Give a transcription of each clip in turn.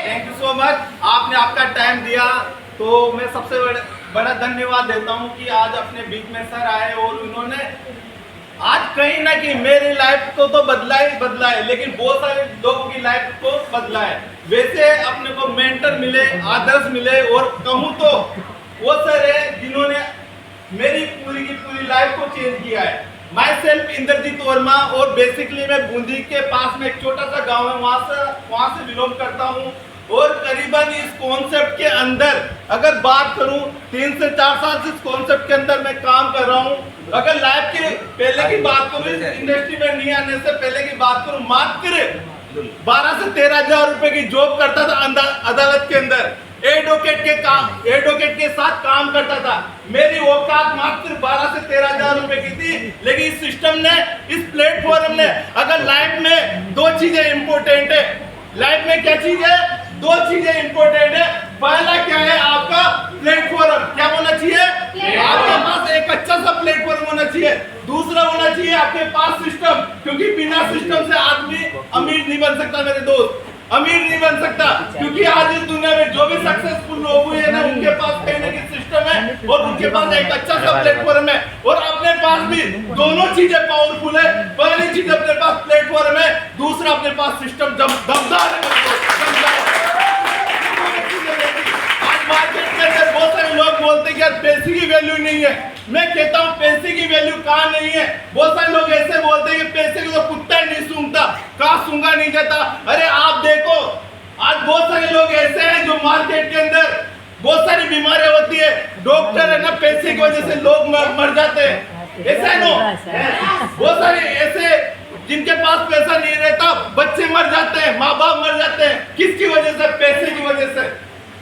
Thank you so much, आपने आपका time दिया, तो मैं सबसे बड़ा धन्यवाद देता हूँ कि आज अपने बीच में सर आए और उन्होंने आज कहीं ना कहीं मेरी लाइफ को तो बदला है, लेकिन बहुत सारे लोगों की लाइफ को बदला है। वैसे अपने को मेंटर मिले, आदर्श मिले, और कहूँ तो वो सर है जिन्होंने मेरी पूरी की पूरी लाइफ को चेंज किया है। माई सेल्फ इंद्रजीत वर्मा, और बेसिकली मैं बूंदी के पास में एक छोटा सा गांव है, वहां से बिलोंग करता हूं। और करीबन इस कॉन्सेप्ट के अंदर अगर बात करूं 3 से 4 साल से इस कॉन्सेप्ट के अंदर मैं काम कर रहा हूं। अगर लाइफ के पहले की बात करूं, इस इंडस्ट्री में नहीं आने से पहले की बात करूं, मात्र 12 से 13 हजार रुपए की जॉब करता था अदालत के अंदर, एडवोकेट के साथ काम करता था। मेरी औकात मात्र 12 से 13 हजार रुपए की थी, लेकिन इस सिस्टम ने, इस प्लेटफॉर्म ने, अगर लाइफ में 2 चीजें इंपॉर्टेंट है, लाइफ में क्या चीज है, 2 चीजें इंपॉर्टेंट है। पहला क्या है, आपका प्लेटफॉर्म क्या होना चाहिए, आपके पास एक अच्छा सा प्लेटफॉर्म होना चाहिए। दूसरा होना चाहिए आपके पास सिस्टम, क्योंकि बिना सिस्टम से आदमी अमीर नहीं बन सकता मेरे दोस्त, अमीर नहीं बन सकता। क्योंकि आज इस दुनिया में जो भी सक्सेसफुल लोग हुए हैं ना, उनके पास कहीं ना कहीं सिस्टम है और उनके पास एक अच्छा सा प्लेटफॉर्म है। और अपने पास भी दोनों चीजें पावरफुल है। पहली चीज अपने पास प्लेटफॉर्म है, दूसरा अपने पास सिस्टम दमदार है। आज मार्केट के अंदर बहुत सारे लोग बोलते हैं कि यार पैसे की वैल्यू नहीं है। मैं कहता हूँ पैसे की वैल्यू कहाँ नहीं है। बहुत सारे लोग ऐसे बोलते हैं कि पैसे को तो कुत्ता ही नहीं सूंघता, कहाँ सूंघा नहीं जाता। अरे आप देखो, आज बहुत सारे लोग ऐसे हैं जो मार्केट के अंदर बहुत सारी बीमारियां होती है, डॉक्टर है ना, पैसे की वजह से लोग मर जाते हैं। ऐसा है नो, बहुत सारे ऐसे जिनके पास पैसा नहीं रहता, बच्चे मर जाते हैं, माँ बाप मर जाते हैं, किसकी वजह से, पैसे की वजह से।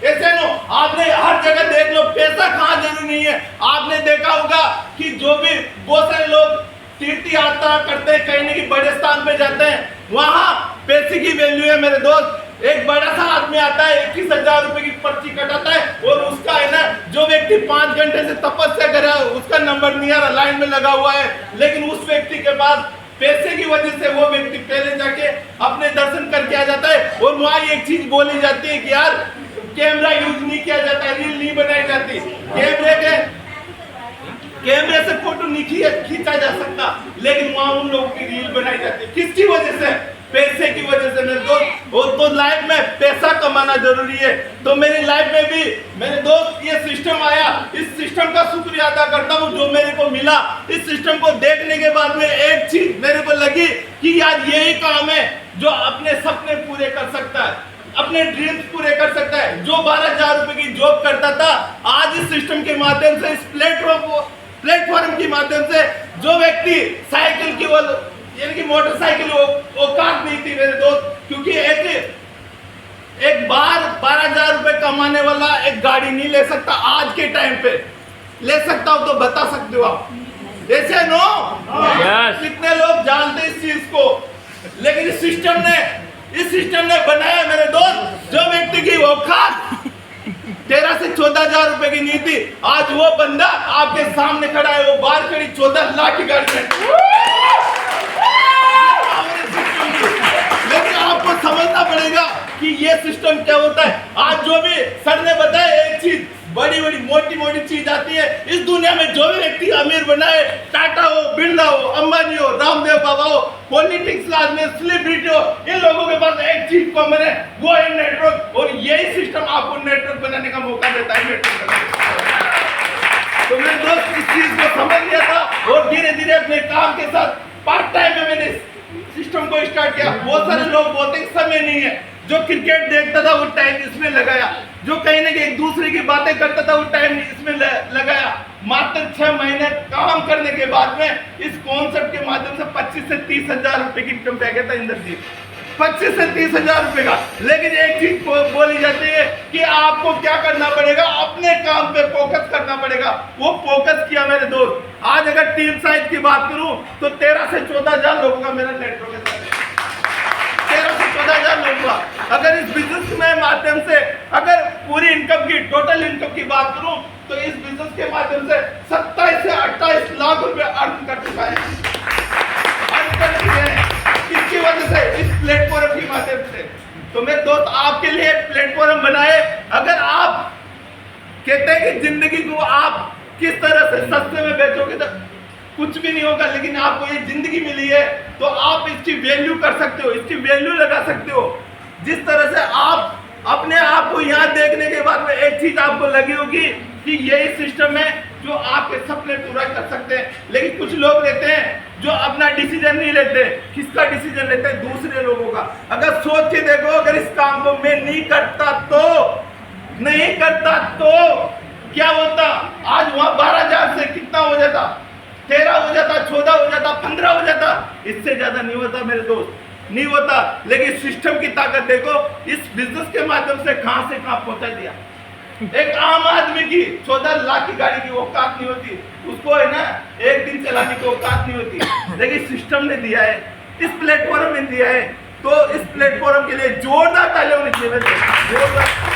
ऐसे नो, आपने हर जगह देख लो, पैसा कहाँ जरूरी नहीं है। आपने देखा होगा कि जो भी बहुत सारे लोग तीर्थ यात्रा करते हैं, कहीं ना कहीं बड़े स्थान पे जाते हैं, वहां पैसे की वैल्यू है मेरे दोस्त। एक बड़ा सा आदमी आता है, 21 हजार रुपए की पर्ची कटाता है, और उसका है ना, जो व्यक्ति 5 घंटे से तपस्या कर रहा है, उसका नंबर नहीं आ रहा, लाइन में लगा हुआ है, लेकिन उस व्यक्ति के पास पैसे की वजह से वो व्यक्ति पहले जाके अपने दर्शन करके आ जाता है। और वहां एक चीज बोली जाती है कि यार कैमरा यूज नहीं किया जाता, रील नहीं बनाई जाती, कैमरे से फोटो नहीं खींचा जा सकता, लेकिन वहां उन लोगों की रील बनाई जाती है। किसकी वजह से, पैसे की वजह से मेरे दोस्त। और तो लाइफ में पैसा कमाना जरूरी है। तो मेरी लाइफ में भी मेरे दोस्त ये सिस्टम आया, इस सिस्टम का शुक्रिया अदा करता हूँ जो मेरे को मिला। इस सिस्टम को देखने के बाद में एक चीज मेरे को लगी कि यार यही काम है जो अपने सपने पूरे कर सकता है, अपने ड्रीम्स पूरे कर सकता है। जो 12 हजार रुपए की जॉब करता था, आज इस सिस्टम के माध्यम से, इस प्लेटफॉर्म के माध्यम से, जो व्यक्ति साइकिल की यानी कि मोटरसाइकिल औकात नहीं थी मेरे दोस्त, क्योंकि एक बार 12 हजार रुपए कमाने वाला एक गाड़ी नहीं ले सकता। आज के टाइम पे ले सकता हूं तो बता सकते हो आप, ऐसे नो कितने लोग जानते इस चीज को, लेकिन इस सिस्टम ने बनाया मेरे दोस्त, जो व्यक्ति की औकात 13 से 14 हजार रुपए की नहीं थी, आज वो बंदा आपके सामने खड़ा है, वो बाहर खड़ी 14 लाख की गाड़ी में। लेकिन आपको समझना पड़ेगा कि ये सिस्टम क्या होता है। आज जो भी सर ने बताया, एक चीज बड़ी मोटी चीज आती है इस दुनिया में। जो भी व्यक्ति अमीर बना है, टाटा हो, बिरला हो, अंबानी हो, रामदेव बाबा हो, पॉलिटिक्स में सेलिब्रिटी हो, इन लोगों के पास एक चीज कॉमन है, वो है नेटवर्क। और यही सिस्टम आपको नेटवर्क बनाने का मौका देता है। तो मेरे दोस्त इस चीज को समझ लिया था, और धीरे धीरे अपने काम के साथ पार्ट टाइम में मैंने सिस्टम को स्टार्ट किया। बहुत सारे लोग बोलते हैं समय नहीं है, जो क्रिकेट देखता था वो टाइम इसमें लगाया, जो कहीं ना कहीं एक दूसरे की बातें करता था वो टाइम इसमें लगाया। मात्र 6 महीने काम करने के बाद में इस कॉन्सेप्ट के माध्यम से 25 से 30 हजार रुपए की इनकम पैकेज था इंद्रजीत, 25 से 30 हजार रुपए का। लेकिन एक चीज बोली जाती है कि आपको क्या करना पड़ेगा, अपने काम पे फोकस करना पड़ेगा। वो फोकस किया मेरे दोस्त। आज अगर टीम साइज की बात करूं तो 13 से 14 हजार लोगों का मेरा नेटवर्क है, 13 से 14 हजार लोगों का। अगर इस बिजनेस में माध्यम से अगर पूरी इनकम की, टोटल इनकम की बात करूं तो इस बिजनेस के माध्यम से 27 से 28 लाख रुपए अर्न कर चुका है, अर्न कर चुके हैं। किसकी वजह से, इस प्लेटफॉर्म के माध्यम से। तो मेरे दोस्त आपके लिए प्लेटफॉर्म बनाए। अगर आप कहते हैं कि जिंदगी को आप किस तरह से सस्ते में बेचोगे तो कुछ भी नहीं होगा, लेकिन आपको ये जिंदगी मिली है तो आप इसकी वैल्यू कर सकते हो, इसकी वैल्यू लगा सकते हो। जिस तरह से आप अपने आप को यहाँ देखने के बाद में एक चीज आपको लगी होगी कि यही सिस्टम है जो आपके सपने पूरा कर सकते हैं। लेकिन कुछ लोग रहते हैं जो अपना डिसीजन नहीं लेते। किसका डिसीजन लेते हैं? दूसरे लोगों का। अगर सोच के देखो, अगर इस काम को मैं नहीं करता तो क्या होता? आज वहां 12,000 से कितना हो जाता? 13 हो जाता, 14 हो जाता, 15 हो जाता। इससे ज्यादा नहीं होता मेरे दोस्त, नहीं होता। लेकिन सिस्टम की ताकत देखो, इस बिजनेस के माध्यम से कहां से कहां पहुंचा दिया। एक आम आदमी की 14 लाख की गाड़ी की औकात नहीं होती, उसको है ना एक दिन चलाने की औकात नहीं होती, लेकिन सिस्टम ने दिया है, इस प्लेटफॉर्म में दिया है। तो इस प्लेटफॉर्म के लिए जोरदार तालियां होनी चाहिए। जोरदार